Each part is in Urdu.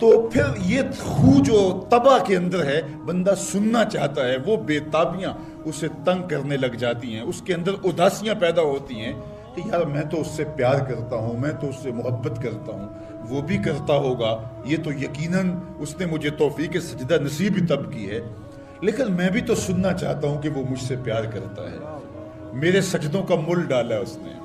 تو پھر یہ خو جو طبع کے اندر ہے، بندہ سننا چاہتا ہے، وہ بےتابیاں اسے تنگ کرنے لگ جاتی ہیں، اس کے اندر اداسیاں پیدا ہوتی ہیں کہ یار میں تو اس سے پیار کرتا ہوں، میں تو اس سے محبت کرتا ہوں، وہ بھی کرتا ہوگا، یہ تو یقیناً اس نے مجھے توفیق سجدہ نصیب ہی تب کی ہے، لیکن میں بھی تو سننا چاہتا ہوں کہ وہ مجھ سے پیار کرتا ہے، میرے سجدوں کا مل ڈالا ہے اس نے۔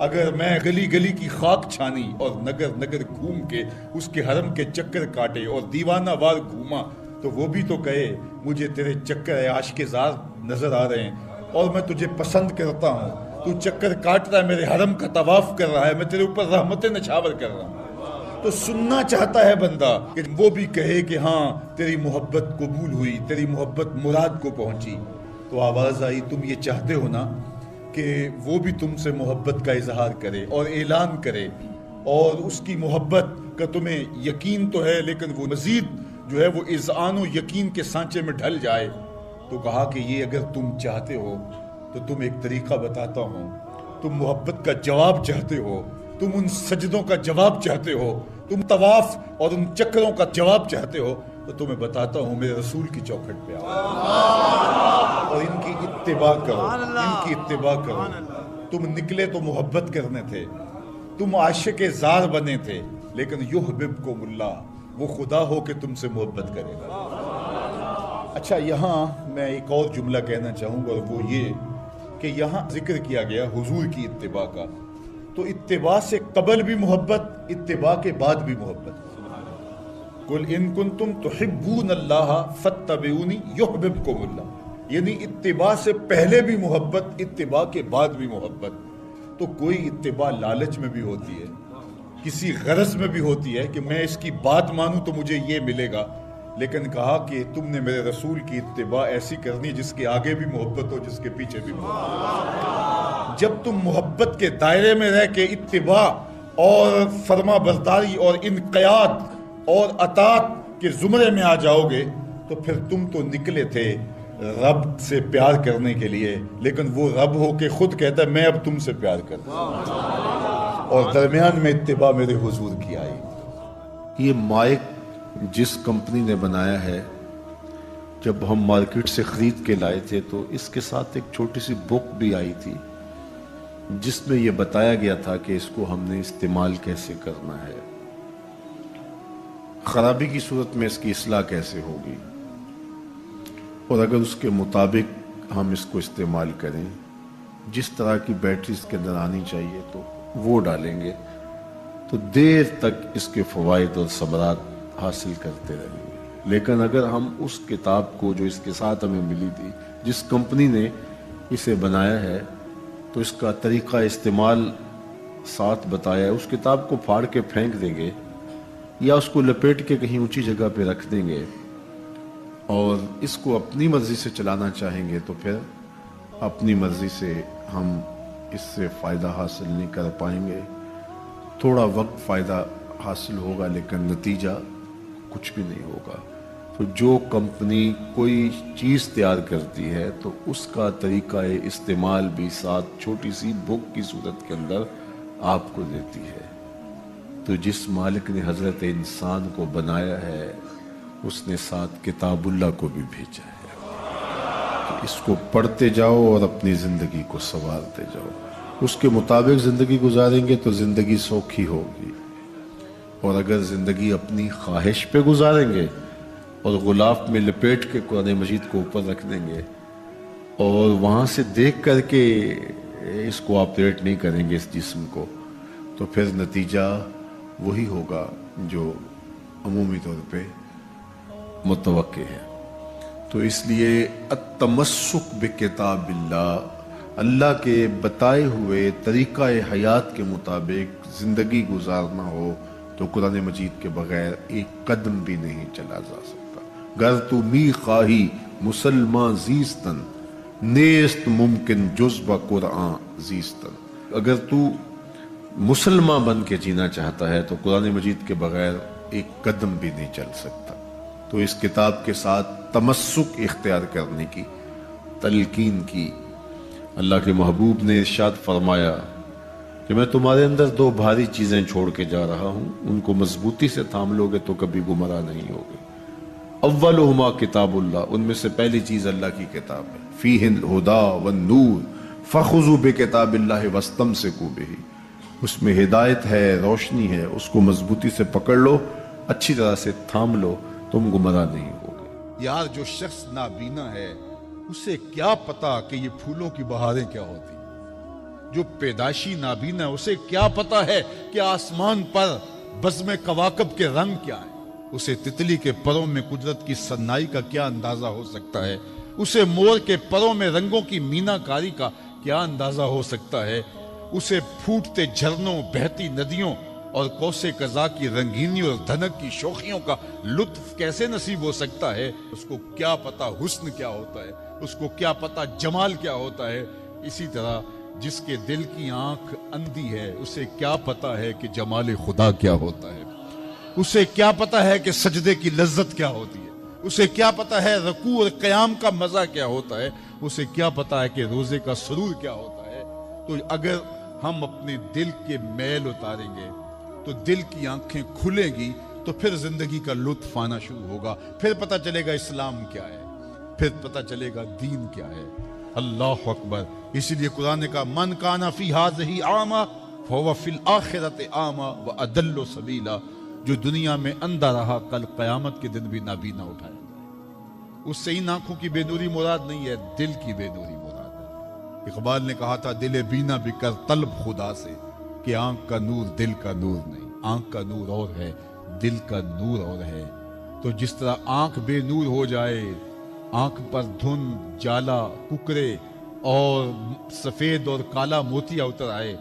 اگر میں گلی گلی کی خاک چھانی اور نگر نگر گھوم کے اس کے حرم کے چکر کاٹے اور دیوانہ وار گھوما تو وہ بھی تو کہے مجھے تیرے چکر عاشق زار نظر آ رہے ہیں اور میں تجھے پسند کرتا ہوں، تو چکر کاٹ رہا ہے، میرے حرم کا طواف کر رہا ہے، میں تیرے اوپر رحمتیں نچھاور کر رہا ہوں۔ تو سننا چاہتا ہے بندہ کہ وہ بھی کہے کہ ہاں تیری محبت قبول ہوئی، تیری محبت مراد کو پہنچی۔ تو آواز آئی تم یہ چاہتے ہو نا کہ وہ بھی تم سے محبت کا اظہار کرے اور اعلان کرے اور اس کی محبت کا تمہیں یقین تو ہے لیکن وہ مزید جو ہے وہ اذعان و یقین کے سانچے میں ڈھل جائے۔ تو کہا کہ یہ اگر تم چاہتے ہو تو تم ایک طریقہ بتاتا ہوں، تم محبت کا جواب چاہتے ہو، تم ان سجدوں کا جواب چاہتے ہو، تم طواف اور ان چکروں کا جواب چاہتے ہو، تو تمہیں بتاتا ہوں میرے رسول کی چوکھٹ پہ آؤ اور ان کی اتباع کرو، ان کی اتباع کرو۔ تم نکلے تو محبت کرنے تھے، تم عاشق زار بنے تھے، لیکن یحببکم اللہ، وہ خدا ہو کہ تم سے محبت کرے گا۔ اچھا یہاں میں ایک اور جملہ کہنا چاہوں گا اور وہ یہ کہ یہاں ذکر کیا گیا حضور کی اتباع کا، تو اتباع سے قبل بھی محبت، اتباع کے بعد بھی محبت۔ قل ان کنتم تحبون اللہ فاتبعونی یحببکم اللہ، یعنی اتباع سے پہلے بھی محبت، اتباع کے بعد بھی محبت۔ تو کوئی اتباع لالچ میں بھی ہوتی ہے، کسی غرض میں بھی ہوتی ہے کہ میں اس کی بات مانوں تو مجھے یہ ملے گا، لیکن کہا کہ تم نے میرے رسول کی اتباع ایسی کرنی جس کے آگے بھی محبت ہو، جس کے پیچھے بھی محبت ہو۔ جب تم محبت کے دائرے میں رہ کے اتباع اور فرما برداری اور انقیاد اور اطاعت کے زمرے میں آ جاؤ گے تو پھر تم تو نکلے تھے رب سے پیار کرنے کے لیے، لیکن وہ رب ہو کے خود کہتا ہے میں اب تم سے پیار کرتا ہوں، اور درمیان میں اتباع میرے حضور کی آئی۔ یہ مائک جس کمپنی نے بنایا ہے، جب ہم مارکیٹ سے خرید کے لائے تھے تو اس کے ساتھ ایک چھوٹی سی بک بھی آئی تھی جس میں یہ بتایا گیا تھا کہ اس کو ہم نے استعمال کیسے کرنا ہے، خرابی کی صورت میں اس کی اصلاح کیسے ہوگی، اور اگر اس کے مطابق ہم اس کو استعمال کریں، جس طرح کی بیٹری اس کے اندر آنی چاہیے تو وہ ڈالیں گے تو دیر تک اس کے فوائد اور ثمرات حاصل کرتے رہیں گے۔ لیکن اگر ہم اس کتاب کو جو اس کے ساتھ ہمیں ملی تھی، جس کمپنی نے اسے بنایا ہے، تو اس کا طریقہ استعمال ساتھ بتایا ہے، اس کتاب کو پھاڑ کے پھینک دیں گے یا اس کو لپیٹ کے کہیں اونچی جگہ پہ رکھ دیں گے اور اس کو اپنی مرضی سے چلانا چاہیں گے تو پھر اپنی مرضی سے ہم اس سے فائدہ حاصل نہیں کر پائیں گے۔ تھوڑا وقت فائدہ حاصل ہوگا لیکن نتیجہ کچھ بھی نہیں ہوگا۔ تو جو کمپنی کوئی چیز تیار کرتی ہے تو اس کا طریقہ استعمال بھی ساتھ چھوٹی سی بک کی صورت کے اندر آپ کو دیتی ہے۔ تو جس مالک نے حضرت انسان کو بنایا ہے اس نے ساتھ کتاب اللہ کو بھی بھیجا ہے، تو اس کو پڑھتے جاؤ اور اپنی زندگی کو سنوارتے جاؤ، اس کے مطابق زندگی گزاریں گے تو زندگی سوکھی ہوگی، اور اگر زندگی اپنی خواہش پہ گزاریں گے اور غلاف میں لپیٹ کے قرآن مجید کو اوپر رکھ دیں گے اور وہاں سے دیکھ کر کے اس کو آپریٹ نہیں کریں گے اس جسم کو، تو پھر نتیجہ وہی ہوگا جو عمومی طور پہ متوقع ہے۔ تو اس لیے التمسک بکتاب اللہ، اللہ کے بتائے ہوئے طریقہ حیات کے مطابق زندگی گزارنا ہو تو قرآن مجید کے بغیر ایک قدم بھی نہیں چلا جا سکتا۔ گر تو می خواہی مسلمان زیستن، نیست ممکن جز با قرآن زیستن، اگر تو مسلمان بن کے جینا چاہتا ہے تو قرآن مجید کے بغیر ایک قدم بھی نہیں چل سکتا۔ تو اس کتاب کے ساتھ تمسک اختیار کرنے کی تلقین کی۔ اللہ کے محبوب نے ارشاد فرمایا کہ میں تمہارے اندر دو بھاری چیزیں چھوڑ کے جا رہا ہوں، ان کو مضبوطی سے تھام لو گے تو کبھی گمراہ نہیں ہوگے۔ اولہما کتاب اللہ، ان میں سے پہلی چیز اللہ کی کتاب ہے، فیہ الہدی والنور فخذوا بکتاب اللہ واستمسکوا بہ، اس میں ہدایت ہے، روشنی ہے، اس کو مضبوطی سے پکڑ لو، اچھی طرح سے تھام لو، تم گمراہ نہیں ہوگے۔ یار جو شخص نابینا ہے اسے کیا پتا کہ یہ پھولوں کی بہاریں کیا ہوتی، جو پیدائشی نابینا ہے اسے کیا پتا ہے کہ آسمان پر بزم کواکب کے رنگ کیا ہیں، اسے تتلی کے پروں میں قدرت کی سنائی کا کیا اندازہ ہو سکتا ہے، اسے مور کے پروں میں رنگوں کی مینا کاری کا کیا اندازہ ہو سکتا ہے، اسے پھوٹتے جھرنوں، بہتی ندیوں اور کوسے قضا کی رنگینی اور دھنک کی شوخیوں کا لطف کیسے نصیب ہو سکتا ہے، اس کو کیا پتا حسن کیا ہوتا ہے، اس کو کیا پتا جمال کیا ہوتا ہے۔ اسی طرح جس کے دل کی آنکھ اندھی ہے اسے کیا پتا ہے کہ جمال خدا کیا ہوتا ہے، اسے کیا پتا ہے کہ سجدے کی لذت کیا ہوتی ہے، اسے کیا پتا ہے رکوع اور قیام کا مزہ کیا ہوتا ہے، اسے کیا پتا ہے کہ روزے کا سرور کیا ہوتا ہے۔ تو اگر ہم اپنے دل کے میل اتاریں گے تو دل کی آنکھیں کھلیں گی تو پھر زندگی کا لطف آنا شروع ہوگا، پھر پتہ چلے گا اسلام کیا ہے، پھر پتہ چلے گا دین کیا ہے۔ اللہ اکبر۔ اسی لیے قرآن نے کہا من کان فی ہذہ اعمی فہو فی الآخرۃ اعمی واضل سبیلا، جو دنیا میں اندھا رہا کل قیامت کے دن بھی نابینا اٹھایا جائے۔ اس سے ان آنکھوں کی بے نوری مراد نہیں ہے، دل کی بے نوری مراد ہے۔ اقبال نے کہا تھا دل بینا بھی کر طلب خدا سے، کہ آنکھ کا نور دل کا نور نہیں، آنکھ کا نور اور ہے، دل کا نور اور ہے۔ تو جس طرح آنکھ بے نور ہو جائے، آنکھ پر دھند، جالا، ککرے اور سفید اور کالا موتیا اتر آئے،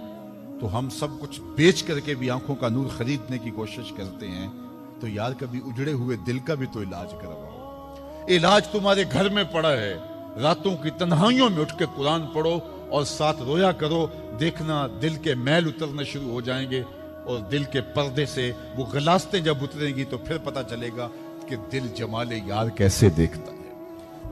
تو ہم سب کچھ بیچ کر کے بھی آنکھوں کا نور خریدنے کی کوشش کرتے ہیں۔ تو یار کبھی اجڑے ہوئے دل کا بھی تو علاج کرواؤ۔ علاج تمہارے گھر میں پڑا ہے، راتوں کی تنہائیوں میں اٹھ کے قرآن پڑھو اور ساتھ رویا کرو، دیکھنا دل کے میل اترنے شروع ہو جائیں گے، اور دل کے پردے سے وہ غلاستیں جب اتریں گی تو پھر پتہ چلے گا کہ دل جمال یار کیسے دیکھتا ہے،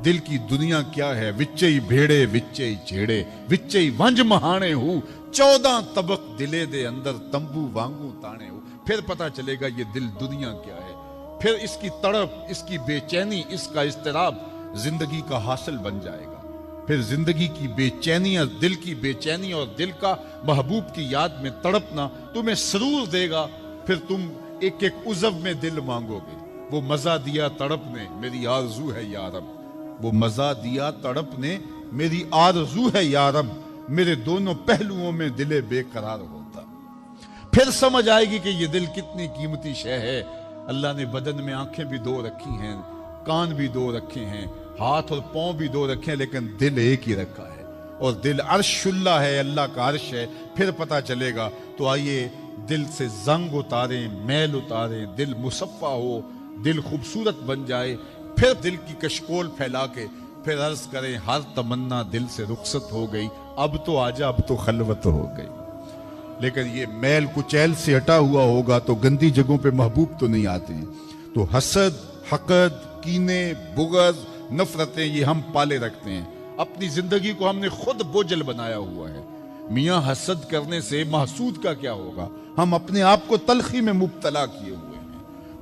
دل کی دنیا کیا ہے۔ وچے ہی بھیڑے وچے ہی جھیڑے وچے ہی ونج مہانے ہو، 14 طبق دلے دے اندر تمبو وانگو تانے ہو، پھر پتہ چلے گا یہ دل دنیا کیا ہے، پھر اس کی تڑپ، اس کی بے چینی، اس کا اضطراب زندگی کا حاصل بن جائے گا۔ پھر زندگی کی بے چینی، دل کی بے چینی اور دل کا محبوب کی یاد میں تڑپنا تمہیں سرور دے گا۔ پھر تم ایک ایک عضو میں دل مانگو گے، وہ مزہ دیا تڑپ نے میری آرزو ہے یا رب، وہ مزہ دیا تڑپ نے میری آرزو ہے یا رب، میرے دونوں پہلوؤں میں دل بے قرار ہوتا۔ پھر سمجھ آئے گی کہ یہ دل کتنی قیمتی شے ہے۔ اللہ نے بدن میں آنکھیں بھی دو رکھی ہیں، کان بھی دو رکھے ہیں، ہاتھ اور پاؤں بھی دو رکھے ہیں، لیکن دل ایک ہی رکھا ہے، اور دل عرش اللہ ہے، اللہ کا عرش ہے۔ پھر پتہ چلے گا۔ تو آئیے دل سے زنگ اتاریں، میل اتاریں، دل مصفا ہو، دل خوبصورت بن جائے، پھر دل کی کشکول پھیلا کے پھر عرض کریں ہر تمنا دل سے رخصت ہو گئی، اب تو آجا، اب تو خلوت ہو گئی۔ لیکن یہ میل کچیل سے ہٹا ہوا ہوگا تو گندی جگہوں پہ محبوب تو نہیں آتے ہیں۔ تو حسد، حقد، کینے، بغض، نفرتیں یہ ہم پالے رکھتے ہیں، اپنی زندگی کو ہم نے خود بوجھل بنایا ہوا ہے۔ میاں حسد کرنے سے محسود کا کیا ہوگا؟ ہم اپنے آپ کو تلخی میں مبتلا کیے ہوئے ہیں۔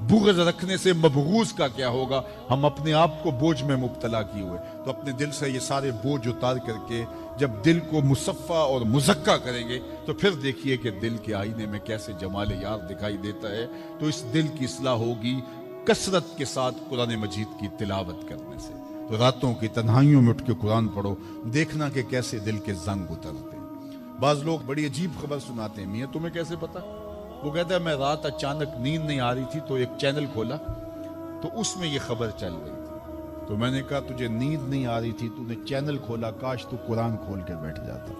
بغض رکھنے سے مبغوض کا کیا ہوگا؟ ہم اپنے آپ کو بوجھ میں مبتلا کیے ہوئے۔ تو اپنے دل سے یہ سارے بوجھ اتار کر کے جب دل کو مصفا اور مزکا کریں گے تو پھر دیکھیے کہ دل کے آئینے میں کیسے جمال یار دکھائی دیتا ہے۔ تو اس دل کی اصلاح ہوگی کثرت کے ساتھ قرآن مجید کی تلاوت کرنے سے۔ تو راتوں کی تنہائیوں میں اٹھ کے قرآن پڑھو، دیکھنا کہ کیسے دل کے زنگ اترتے ہیں۔ بعض لوگ بڑی عجیب خبر سناتے ہیں، میاں تمہیں کیسے پتا؟ وہ کہتا ہے میں رات اچانک نیند نہیں آ رہی تھی تو ایک چینل کھولا تو اس میں یہ خبر چل رہی تھی، تو میں نے کہا تجھے نیند نہیں آ رہی تھی، تو نے چینل کھولا، کاش تو قرآن کھول کے بیٹھ جاتا،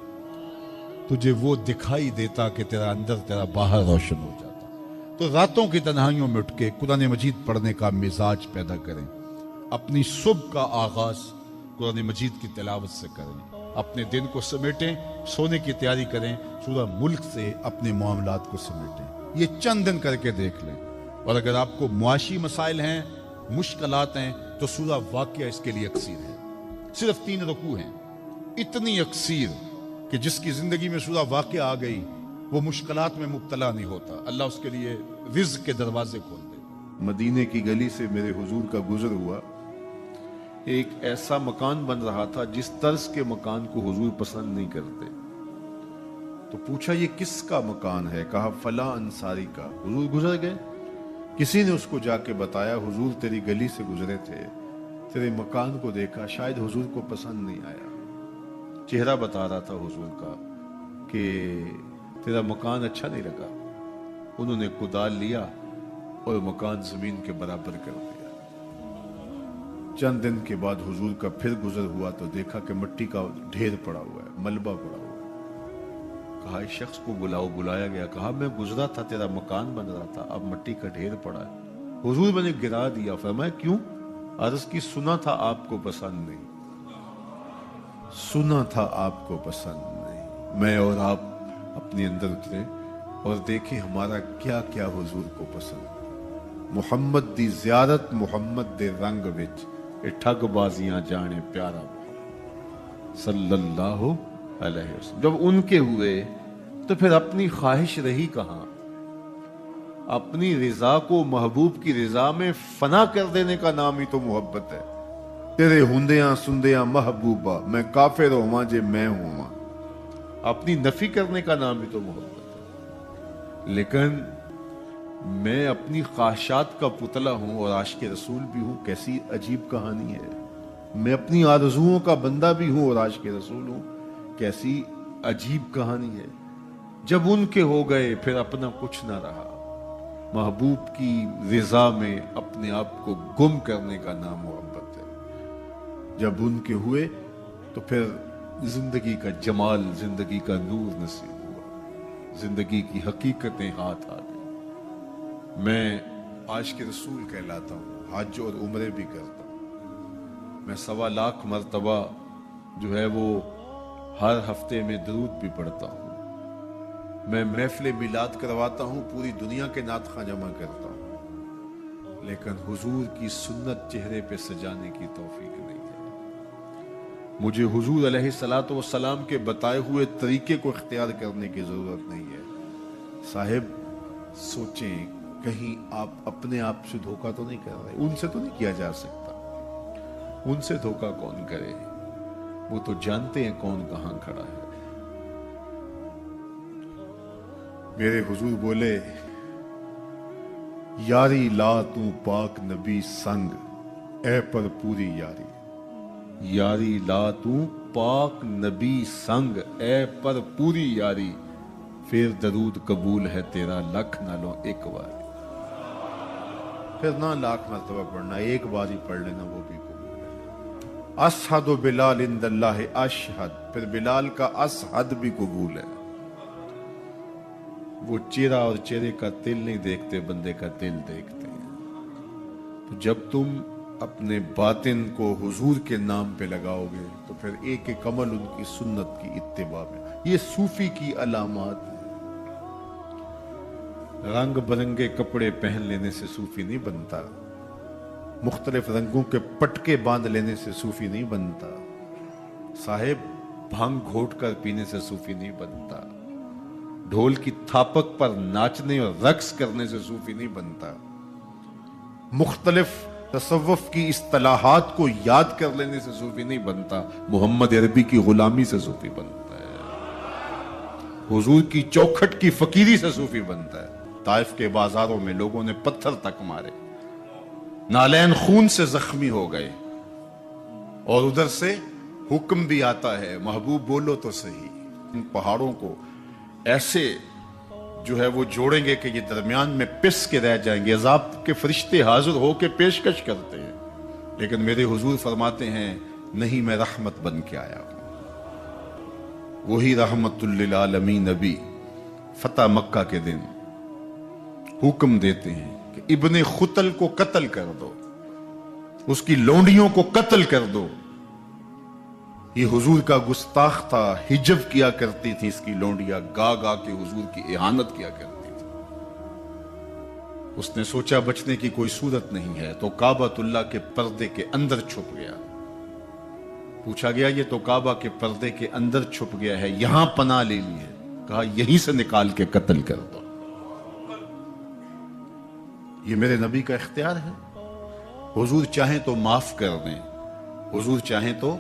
تجھے وہ دکھائی دیتا کہ تیرا اندر تیرا باہر روشن ہو جاتا۔ تو راتوں کی تنہائیوں میں اٹھ کے قرآن مجید پڑھنے کا مزاج پیدا کریں، اپنی صبح کا آغاز قرآن مجید کی تلاوت سے کریں، اپنے دن کو سمیٹیں، سونے کی تیاری کریں، سورہ ملک سے اپنے معاملات کو سمیٹیں۔ یہ چند دن کر کے دیکھ لیں، اور اگر آپ کو معاشی مسائل ہیں، مشکلات ہیں، تو سورہ واقعہ اس کے لیے اکسیر ہے۔ صرف 3 رکوع ہیں، اتنی اکسیر کہ جس کی زندگی میں سورہ واقعہ آ گئی وہ مشکلات میں مبتلا نہیں ہوتا، اللہ اس کے لیے رزق کے دروازے کھول دے۔ مدینے کی گلی سے میرے حضور کا گزر ہوا، ایک ایسا مکان بن رہا تھا جس طرز کے مکان کو حضور پسند نہیں کرتے، تو پوچھا یہ کس کا مکان ہے؟ کہا فلاں انصاری کا۔ حضور گزر گئے، کسی نے اس کو جا کے بتایا حضور تیری گلی سے گزرے تھے، تیرے مکان کو دیکھا، شاید حضور کو پسند نہیں آیا۔ چہرہ بتا رہا تھا حضور کا کہ تیرا مکان اچھا نہیں لگا۔ انہوں نے کدال لیا اور مکان زمین کے برابر کر دیا۔ چند دن کے بعد حضور کا پھر گزر ہوا تو دیکھا کہ مٹی کا ڈھیر پڑا ہوا ہے، ملبہ پڑا ہوا ہے۔ کہا اس شخص کو بلاؤ، بلایا گیا، کہا میں گزرا تھا، تیرا مکان بن رہا تھا، اب مٹی کا ڈھیر پڑا ہے۔ حضور میں نے گرا دیا۔ فرمایا کیوں؟ عرض کی سنا تھا آپ کو پسند نہیں، سنا تھا آپ کو پسند نہیں۔ میں اور آپ اپنے اندر اترے اور دیکھیں ہمارا کیا کیا حضور کو پسند۔ محمد دی زیارت محمد دے رنگ وچ اے ٹھگ بازیاں جانے پیارا محمد صلی اللہ علیہ وسلم۔ جب ان کے ہوئے تو پھر اپنی خواہش رہی کہاں؟ اپنی رضا کو محبوب کی رضا میں فنا کر دینے کا نام ہی تو محبت ہے۔ تیرے ہندیاں سندیاں محبوبہ، میں کافر ہواں جے میں ہواں، اپنی نفی کرنے کا نام ہی تو محبت ہے۔ لیکن میں اپنی خواہشات کا پتلا ہوں اور عاشق رسول بھی ہوں، کیسی عجیب کہانی ہے۔ میں اپنی آرزوؤں کا بندہ بھی ہوں اور عاشق رسول ہوں، کیسی عجیب کہانی ہے۔ جب ان کے ہو گئے پھر اپنا کچھ نہ رہا۔ محبوب کی رضا میں اپنے آپ کو گم کرنے کا نام محبت ہے۔ جب ان کے ہوئے تو پھر زندگی کا جمال، زندگی کا نور نصیب ہوا، زندگی کی حقیقتیں ہاتھ آ گئی۔ میں عاشق رسول کہلاتا ہوں، حج اور عمرے بھی کرتا ہوں۔ میں 1.25 لاکھ مرتبہ جو ہے وہ ہر ہفتے میں درود بھی پڑھتا ہوں۔ میں محفل میلاد کرواتا ہوں، پوری دنیا کے نعت خواں جمع کرتا ہوں، لیکن حضور کی سنت چہرے پہ سجانے کی توفیق نہیں ہے۔ مجھے حضور علیہ الصلوۃ والسلام کے بتائے ہوئے طریقے کو اختیار کرنے کی ضرورت نہیں ہے۔ صاحب سوچیں، کہیں آپ اپنے آپ سے دھوکہ تو نہیں کر رہے؟ ان سے تو نہیں کیا جا سکتا۔ ان سے دھوکہ کون کرے؟ وہ تو جانتے ہیں کون کہاں کھڑا ہے۔ میرے حضور بولے یاری لا تو پاک نبی سنگ اے پر پوری یاری، یاری لا تو پاک نبی سنگ اے پر پوری یاری، پھر درود قبول ہے تیرا لکھ نہ لو ایک بار۔ پھر نہ لاکھ مرتبہ پڑھنا، ایک بار ہی پڑھ لینا وہ بھی قبول ہے۔ اشہد بلال عند اللہ اشہد، پھر بلال کا اشہد بھی قبول ہے۔ وہ چہرہ اور چہرے کا دل نہیں دیکھتے، بندے کا دل دیکھتے ہیں۔ تو جب تم اپنے باطن کو حضور کے نام پہ لگاؤ گے تو پھر ایک ایک عمل ان کی سنت کی اتباع میں۔ یہ صوفی کی علامات ہیں۔ رنگ برنگے کپڑے پہن لینے سے صوفی نہیں بنتا، مختلف رنگوں کے پٹکے باندھ لینے سے صوفی نہیں بنتا، صاحب بھنگ گھوٹ کر پینے سے صوفی نہیں بنتا، ڈھول کی تھاپک پر ناچنے اور رقص کرنے سے صوفی نہیں بنتا، مختلف تصوف کی اصطلاحات کو یاد کر لینے سے صوفی نہیں بنتا، محمد عربی کی غلامی سے صوفی بنتا ہے، حضور کی چوکھٹ کی فقیری سے صوفی بنتا ہے۔ طائف کے بازاروں میں لوگوں نے پتھر تک مارے، نالین خون سے زخمی ہو گئے، اور ادھر سے حکم بھی آتا ہے محبوب بولو تو صحیح۔ ان پہاڑوں کو ایسے جو ہے وہ جوڑیں گے کہ یہ درمیان میں پس کے رہ جائیں گے، عذاب کے فرشتے حاضر ہو کے پیشکش کرتے ہیں، لیکن میرے حضور فرماتے ہیں نہیں، میں رحمت بن کے آیا ہوں۔ وہی رحمت للعالمین نبی فتح مکہ کے دن حکم دیتے ہیں کہ ابن خطل کو قتل کر دو، اس کی لونڈیوں کو قتل کر دو۔ یہ حضور کا گستاخ تھا، ہجب کیا کرتی تھی اس کی لونڈیاں، گا گا کے حضور کی اہانت کیا کرتی تھی۔ اس نے سوچا بچنے کی کوئی صورت نہیں ہے تو کعبۃ اللہ کے پردے کے اندر چھپ گیا۔ پوچھا گیا یہ تو کعبہ کے پردے کے اندر چھپ گیا ہے، یہاں پناہ لے لی ہے؟ کہا یہیں سے نکال کے قتل کر دو. یہ میرے نبی کا اختیار ہے. حضور چاہیں تو معاف کر دیں, حضور چاہیں تو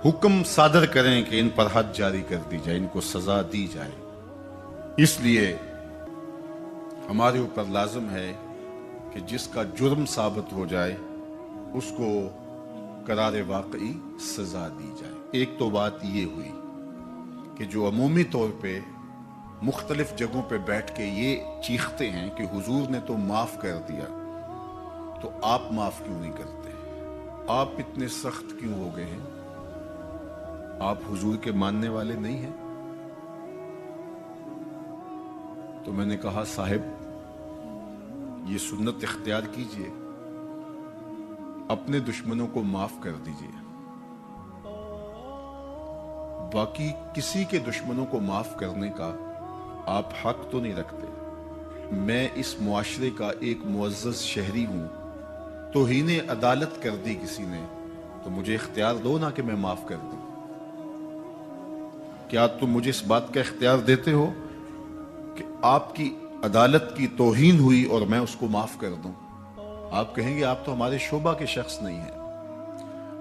حکم صادر کریں کہ ان پر حد جاری کر دی جائے, ان کو سزا دی جائے. اس لیے ہمارے اوپر لازم ہے کہ جس کا جرم ثابت ہو جائے اس کو قرار واقعی سزا دی جائے. ایک تو بات یہ ہوئی کہ جو عمومی طور پہ مختلف جگہوں پہ بیٹھ کے یہ چیختے ہیں کہ حضور نے تو معاف کر دیا, تو آپ معاف کیوں نہیں کرتے؟ آپ اتنے سخت کیوں ہو گئے ہیں؟ آپ حضور کے ماننے والے نہیں ہیں؟ تو میں نے کہا صاحب یہ سنت اختیار کیجئے, اپنے دشمنوں کو معاف کر دیجئے, باقی کسی کے دشمنوں کو معاف کرنے کا آپ حق تو نہیں رکھتے. میں اس معاشرے کا ایک معزز شہری ہوں, توہین عدالت کر دی کسی نے تو مجھے اختیار دو نا کہ میں معاف کر دوں. کیا تم مجھے اس بات کا اختیار دیتے ہو کہ آپ کی عدالت کی توہین ہوئی اور میں اس کو معاف کر دوں؟ آپ کہیں گے آپ تو ہمارے شعبہ کے شخص نہیں ہیں.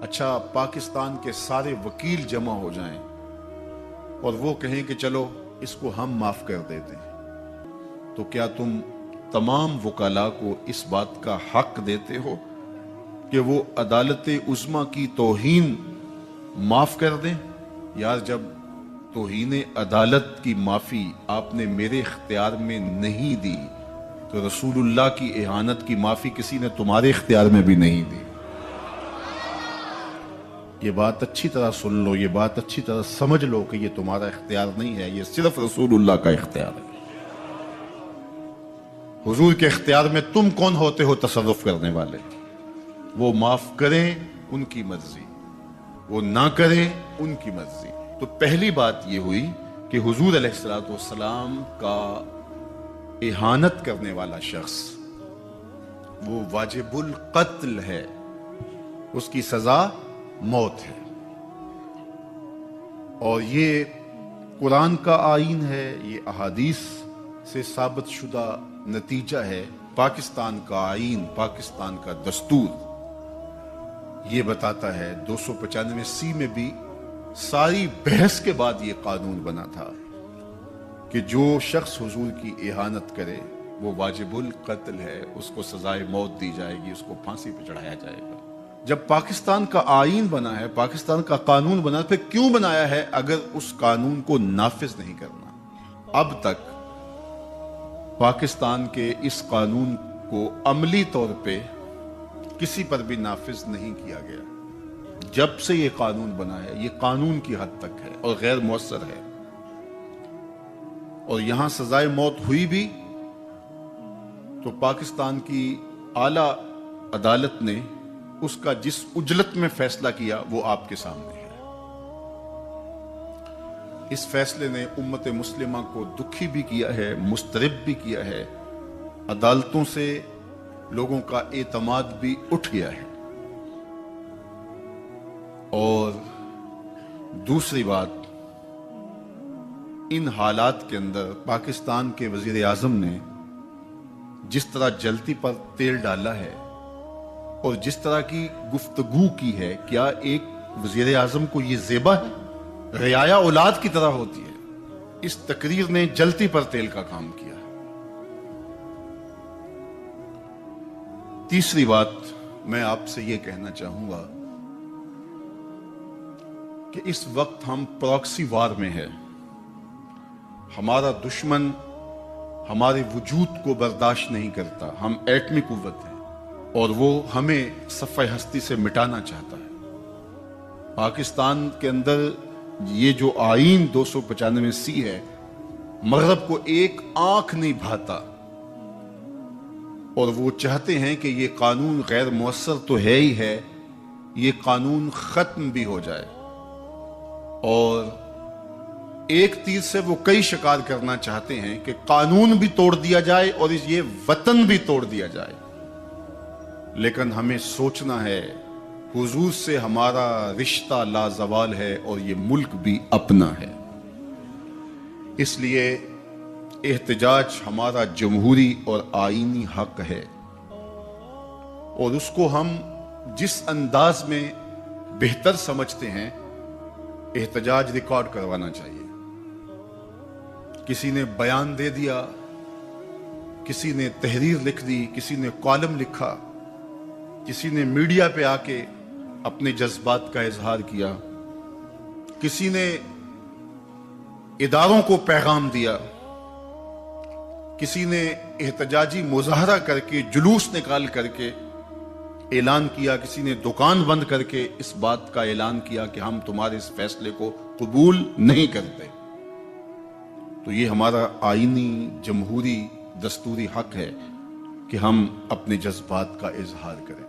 اچھا پاکستان کے سارے وکیل جمع ہو جائیں اور وہ کہیں کہ چلو اس کو ہم معاف کر دیتے ہیں, تو کیا تم تمام وکلاء کو اس بات کا حق دیتے ہو کہ وہ عدالت عظمیٰ کی توہین معاف کر دیں؟ یار جب توہین عدالت کی معافی آپ نے میرے اختیار میں نہیں دی تو رسول اللہ کی اہانت کی معافی کسی نے تمہارے اختیار میں بھی نہیں دی. یہ بات اچھی طرح سن لو, یہ بات اچھی طرح سمجھ لو کہ یہ تمہارا اختیار نہیں ہے, یہ صرف رسول اللہ کا اختیار ہے. حضور کے اختیار میں تم کون ہوتے ہو تصرف کرنے والے؟ وہ معاف کریں ان کی مرضی, وہ نہ کریں ان کی مرضی. تو پہلی بات یہ ہوئی کہ حضور علیہ الصلوۃ والسلام کا اہانت کرنے والا شخص وہ واجب القتل ہے, اس کی سزا موت ہے. اور یہ قرآن کا آئین ہے, یہ احادیث سے ثابت شدہ نتیجہ ہے. پاکستان کا آئین, پاکستان کا دستور یہ بتاتا ہے, 295C میں بھی ساری بحث کے بعد یہ قانون بنا تھا کہ جو شخص حضور کی اہانت کرے وہ واجب القتل ہے, اس کو سزائے موت دی جائے گی, اس کو پھانسی پہ چڑھایا جائے گا. جب پاکستان کا آئین بنا ہے, پاکستان کا قانون بنا, پھر کیوں بنایا ہے اگر اس قانون کو نافذ نہیں کرنا؟ اب تک پاکستان کے اس قانون کو عملی طور پہ کسی پر بھی نافذ نہیں کیا گیا. جب سے یہ قانون بنا ہے یہ قانون کی حد تک ہے اور غیر مؤثر ہے. اور یہاں سزائے موت ہوئی بھی تو پاکستان کی اعلیٰ عدالت نے اس کا جس اجلت میں فیصلہ کیا وہ آپ کے سامنے ہے. اس فیصلے نے امت مسلمہ کو دکھی بھی کیا ہے, مضطرب بھی کیا ہے, عدالتوں سے لوگوں کا اعتماد بھی اٹھ گیا ہے. اور دوسری بات, ان حالات کے اندر پاکستان کے وزیر اعظم نے جس طرح جلتی پر تیل ڈالا ہے اور جس طرح کی گفتگو کی ہے, کیا ایک وزیر اعظم کو یہ زیبا ہے؟ رعایا اولاد کی طرح ہوتی ہے. اس تقریر نے جلتی پر تیل کا کام کیا. تیسری بات میں آپ سے یہ کہنا چاہوں گا کہ اس وقت ہم پراکسی وار میں ہیں. ہمارا دشمن ہمارے وجود کو برداشت نہیں کرتا. ہم ایٹمی قوت ہیں اور وہ ہمیں صفحہ ہستی سے مٹانا چاہتا ہے. پاکستان کے اندر یہ جو آئین 295C ہے, مغرب کو ایک آنکھ نہیں بھاتا اور وہ چاہتے ہیں کہ یہ قانون غیر مؤثر تو ہے ہی ہے, یہ قانون ختم بھی ہو جائے. اور ایک تیر سے وہ کئی شکار کرنا چاہتے ہیں کہ قانون بھی توڑ دیا جائے اور یہ وطن بھی توڑ دیا جائے. لیکن ہمیں سوچنا ہے حضور سے ہمارا رشتہ لازوال ہے اور یہ ملک بھی اپنا ہے. اس لیے احتجاج ہمارا جمہوری اور آئینی حق ہے، اور اس کو ہم جس انداز میں بہتر سمجھتے ہیں احتجاج ریکارڈ کروانا چاہیے۔ کسی نے بیان دے دیا، کسی نے تحریر لکھ دی، کسی نے کالم لکھا، کسی نے میڈیا پہ آ کے اپنے جذبات کا اظہار کیا، کسی نے اداروں کو پیغام دیا، کسی نے احتجاجی مظاہرہ کر کے جلوس نکال کر کے اعلان کیا، کسی نے دکان بند کر کے اس بات کا اعلان کیا کہ ہم تمہارے اس فیصلے کو قبول نہیں کرتے۔ تو یہ ہمارا آئینی جمہوری دستوری حق ہے کہ ہم اپنے جذبات کا اظہار کریں۔